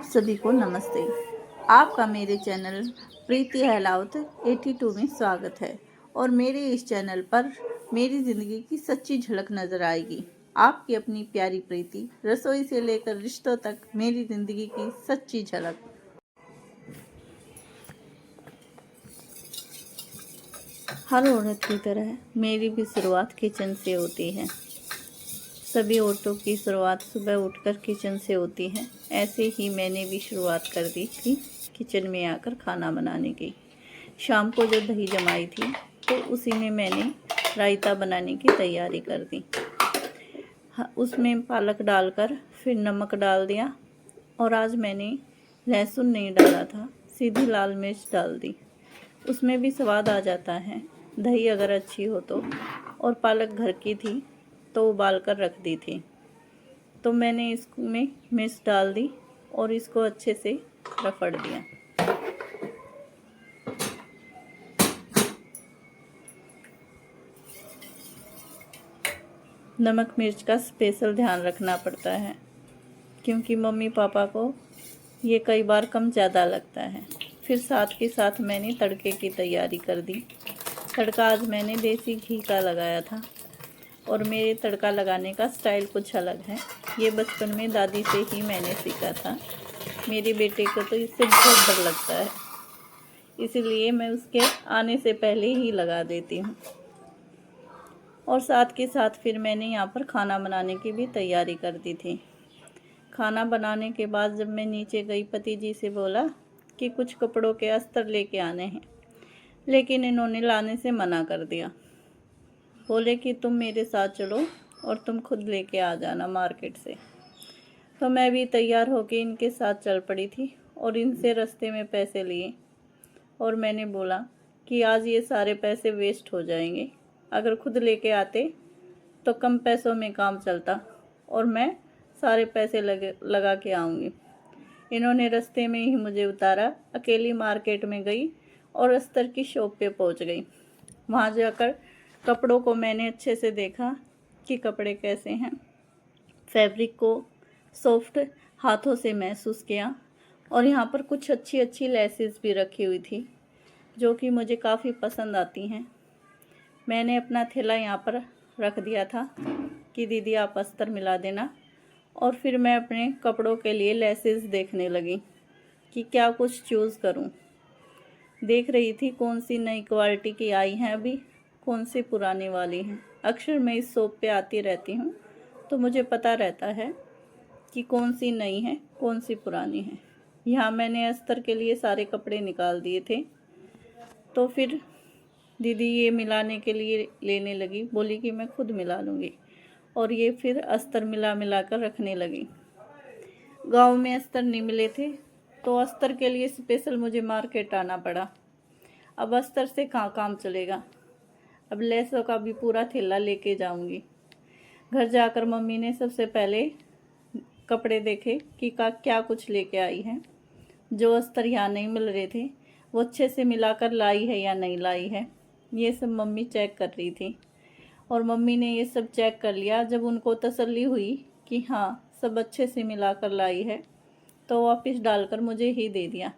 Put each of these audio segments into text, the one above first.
सभी को नमस्ते। आपका मेरे चैनल प्रीति हलावत 82 में स्वागत है और मेरे इस चैनल पर मेरी ज़िंदगी की सच्ची झलक नज़र आएगी। आपकी अपनी प्यारी प्रीति, रसोई से लेकर रिश्तों तक मेरी ज़िंदगी की सच्ची झलक। हर औरत की तरह मेरी भी शुरुआत किचन से होती है। सभी औरतों की शुरुआत सुबह उठकर किचन से होती है। ऐसे ही मैंने भी शुरुआत कर दी थी किचन में आकर खाना बनाने की। शाम को जो दही जमाई थी तो उसी में मैंने रायता बनाने की तैयारी कर दी। उसमें पालक डालकर फिर नमक डाल दिया और आज मैंने लहसुन नहीं डाला था, सीधी लाल मिर्च डाल दी। उसमें भी स्वाद आ जाता है, दही अगर अच्छी हो तो। और पालक घर की थी तो उबाल कर रख दी थी, तो मैंने इसमें मिर्च डाल दी और इसको अच्छे से रगड़ दिया। नमक मिर्च का स्पेशल ध्यान रखना पड़ता है क्योंकि मम्मी पापा को ये कई बार कम ज़्यादा लगता है। फिर साथ के साथ मैंने तड़के की तैयारी कर दी। तड़का आज मैंने देसी घी का लगाया था और मेरे तड़का लगाने का स्टाइल कुछ अलग है। ये बचपन में दादी से ही मैंने सीखा था। मेरे बेटे को तो इससे बहुत डर लगता है, इसीलिए मैं उसके आने से पहले ही लगा देती हूँ। और साथ के साथ फिर मैंने यहाँ पर खाना बनाने की भी तैयारी कर दी थी। खाना बनाने के बाद जब मैं नीचे गई, पति जी से बोला कि कुछ कपड़ों के अस्तर लेके आने हैं, लेकिन इन्होंने लाने से मना कर दिया। बोले कि तुम मेरे साथ चलो और तुम खुद लेके आ जाना मार्केट से। तो मैं भी तैयार होके इनके साथ चल पड़ी थी और इनसे रास्ते में पैसे लिए और मैंने बोला कि आज ये सारे पैसे वेस्ट हो जाएंगे, अगर खुद लेके आते तो कम पैसों में काम चलता और मैं सारे पैसे लगा के आऊँगी। इन्होंने रास्ते में ही मुझे उतारा, अकेली मार्केट में गई और अस्तर की शॉप पे पहुंच गई। वहां जाकर कपड़ों को मैंने अच्छे से देखा कि कपड़े कैसे हैं। फैब्रिक को सॉफ्ट हाथों से महसूस किया और यहाँ पर कुछ अच्छी अच्छी लेसेस भी रखी हुई थी जो कि मुझे काफ़ी पसंद आती हैं। मैंने अपना थैला यहाँ पर रख दिया था कि दीदी आप अस्तर मिला देना, और फिर मैं अपने कपड़ों के लिए लेसेस देखने लगी कि क्या कुछ चूज़ करूँ। देख रही थी कौन सी नई क्वालिटी की आई हैं, अभी कौन सी पुरानी वाली हैं। अक्सर मैं इस शॉप पे आती रहती हूँ तो मुझे पता रहता है कि कौन सी नई है कौन सी पुरानी है। यहाँ मैंने अस्तर के लिए सारे कपड़े निकाल दिए थे, तो फिर दीदी ये मिलाने के लिए लेने लगी, बोली कि मैं खुद मिला लूँगी, और ये फिर अस्तर मिला कर रखने लगी। गांव में अस्तर नहीं मिले थे तो अस्तर के लिए स्पेशल मुझे मार्केट आना पड़ा। अब अस्तर से कहाँ काम चलेगा, अब लेसों का भी पूरा थैला लेके जाऊंगी। घर जाकर मम्मी ने सबसे पहले कपड़े देखे कि क्या कुछ लेके आई है। जो अस्तर यहाँ नहीं मिल रहे थे वो अच्छे से मिलाकर लाई है या नहीं लाई है, ये सब मम्मी चेक कर रही थी। और मम्मी ने ये सब चेक कर लिया। जब उनको तसल्ली हुई कि हाँ सब अच्छे से मिलाकर लाई है, तो वापस डालकर मुझे ही दे दिया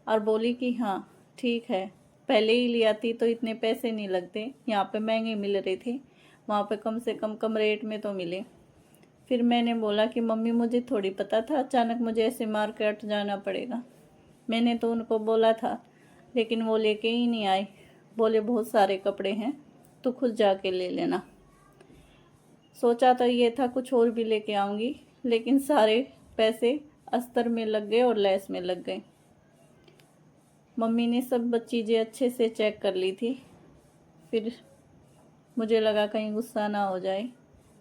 और बोली कि हाँ ठीक है, पहले ही लिया थी तो इतने पैसे नहीं लगते, यहाँ पे महंगे मिल रहे थे, वहाँ पे कम से कम रेट में तो मिले। फिर मैंने बोला कि मम्मी मुझे थोड़ी पता था अचानक मुझे ऐसे मार्केट जाना पड़ेगा। मैंने तो उनको बोला था लेकिन वो लेके ही नहीं आए। बोले बहुत सारे कपड़े हैं तो खुद जाके ले लेना। सोचा तो ये था कुछ और भी लेके आऊँगी, लेकिन सारे पैसे अस्तर में लग गए और लेस में लग गए। मम्मी ने सब चीज़ें अच्छे से चेक कर ली थी। फिर मुझे लगा कहीं गुस्सा ना हो जाए,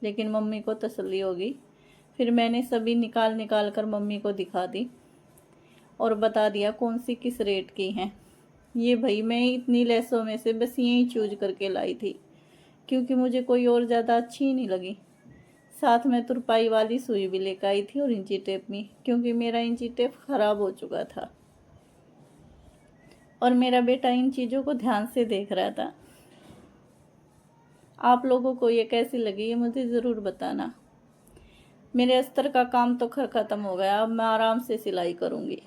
लेकिन मम्मी को तसल्ली होगी। फिर मैंने सभी निकाल कर मम्मी को दिखा दी और बता दिया कौन सी किस रेट की हैं। ये भाई मैं इतनी लेसों में से बस यही चूज करके लाई थी क्योंकि मुझे कोई और ज़्यादा अच्छी नहीं लगी। साथ में तुरपाई वाली सुई भी लेकर आई थी और इंची टेप भी, क्योंकि मेरा इंची टेप ख़राब हो चुका था और मेरा बेटा इन चीज़ों को ध्यान से देख रहा था। आप लोगों को ये कैसी लगी ये मुझे ज़रूर बताना। मेरे अस्तर का काम तो खत्म हो गया, अब मैं आराम से सिलाई करूँगी।